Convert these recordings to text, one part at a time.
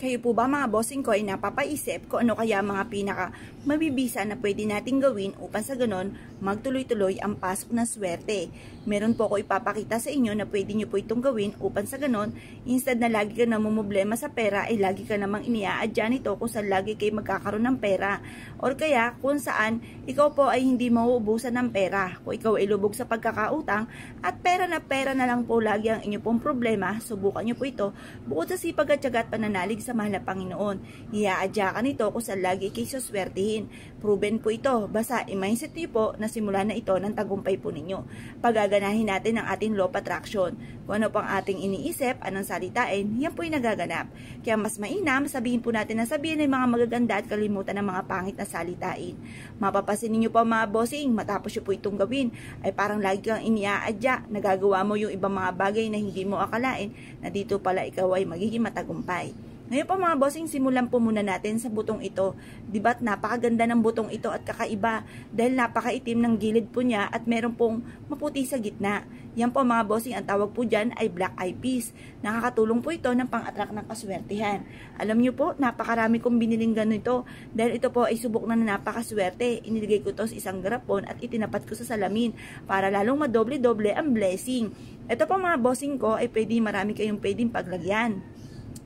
Kayo po ba mga bossing ko ay napapaisip kung ano kaya mga pinaka mabibisa na pwede nating gawin upang sa ganon magtuloy-tuloy ang pasok ng swerte? Meron po ako ipapakita sa inyo na pwede nyo po itong gawin upang sa ganon instead na lagi ka namumblema sa pera ay lagi ka namang iniaadya nito kung saan lagi kayo magkakaroon ng pera. Or kaya kung saan ikaw po ay hindi mauubusan ng pera. Kung ikaw ay lubog sa pagkakautang at pera na lang po lagi ang inyo pong problema, subukan nyo po ito bukod sa sipag at tiyaga at pananalig sa mahal na Panginoon. Iaadya ka nito kung saan lagi kayo suswertihin. Proven po ito. Basta i-mindset niyo po na simula na ito ng tagumpay po ninyo. Pagaganahin natin ang ating law of attraction. Kung ano pang ating iniisip, anong salitain, yan po yung nagaganap. Kaya mas mainam, sabihin po natin na sabihin ng mga magaganda at kalimutan ng mga pangit na salitain. Mapapasin niyo po mga bossing, matapos niyo po itong gawin, ay parang lagi kang iniaadya, nagagawa mo yung ibang mga bagay na hindi mo akalain na dito pala ikaw ay magiging matagumpay. Ngayon po mga bossing, simulan po muna natin sa butong ito. Diba't napakaganda ng butong ito at kakaiba dahil napakaitim ng gilid po niya at meron pong maputi sa gitna. Yan po mga bossing, ang tawag po dyan ay black eye peas. Nakakatulong po ito ng pang-attract ng kaswertihan. Alam nyo po, napakarami kong biniling ganito dahil ito po ay subok na napakaswerte. Iniligay ko ito sa isang garapon at itinapat ko sa salamin para lalong madoble-doble ang blessing. Ito po mga bossing ko ay marami kayong pwedeng paglagyan.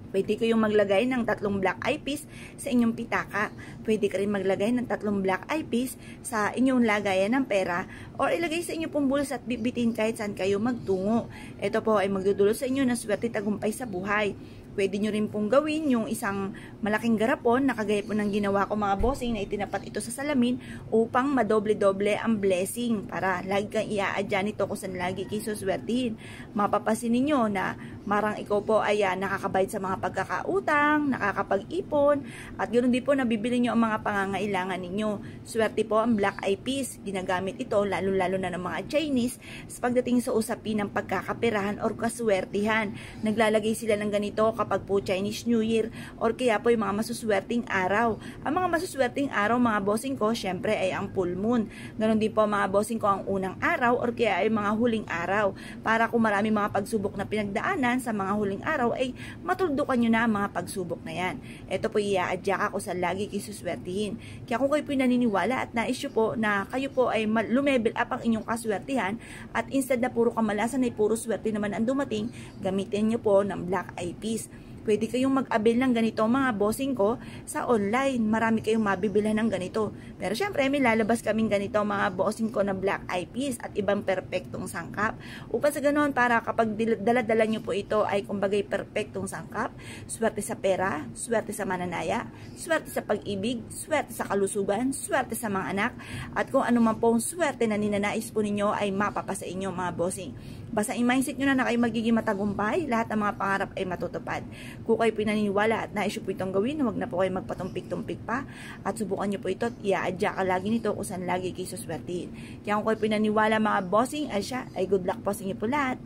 Pwede kayong maglagay ng 3 black eye peas sa inyong pitaka. Pwede ka rin maglagay ng 3 black eye peas sa inyong lagayan ng pera or ilagay sa inyong pong bulsa at bibitin kahit saan kayo magtungo. Ito po ay magdudulot sa inyo ng swerte tagumpay sa buhay. Pwede nyo rin pong gawin yung isang malaking garapon na kagaya po ng ginawa ko mga bossing na itinapat ito sa salamin upang madoble-doble ang blessing para lagi kang iaadya nito kung saan lagi kayo suswertihin. Mapapasin ninyo na marang ikaw po ay nakakabayad sa mga pagkakautang, nakakapag-ipon, at ganoon din po nabibili nyo ang mga pangangailangan ninyo. Swerte po ang black eye peas. Ginagamit ito lalo-lalo na ng mga Chinese sa pagdating sa usapin ng pagkakaperahan or kaswertihan. Naglalagay sila ng ganito kapag po Chinese New Year or kaya po yung mga masuswerting araw. Ang mga masuswerting araw mga bossing ko, syempre ay ang full moon. Ganon din po mga bossing ko ang unang araw or kaya ay mga huling araw. Para kung marami mga pagsubok na pinagdaanan sa mga huling araw ay matuldukan nyo na ang mga pagsubok na yan. Ito po iaadya ka kung saan lagi kayo suswertihin. Kaya kung kayo po naniniwala at nais nyo po na kayo po ay lumevel up ang inyong kaswertihan at instead na puro kamalasan ay puro swerte naman ang dumating, gamitin nyo po ng black eye peas. Pwede kayong mag-avail ng ganito mga bossing ko sa online. Marami kayong mabibilhan ng ganito. Pero syempre may lalabas kaming ganito mga bossing ko na black eye peas at ibang perpektong sangkap. Upang sa ganoon para kapag dala-dala nyo po ito ay kumbagay perpektong sangkap. Swerte sa pera, swerte sa mananaya, swerte sa pag-ibig, swerte sa kalusugan, swerte sa mga anak. At kung ano man pong swerte na ninanais po ninyo ay mapapasa inyo mga bossing. Basta i-mindset nyo na kayo magiging matagumpay, lahat ng mga pangarap ay matutupad. Kung kayo pinaniniwala at nais nyo po itong gawin, huwag na po kayo magpatumpik-tumpik pa at subukan nyo po ito at iaadya ka lagi nito kung saan lagi kayo suswertihin. Kaya kung kayo pinaniwala mga bossing, ay siya, ay good luck po sa inyo po lahat.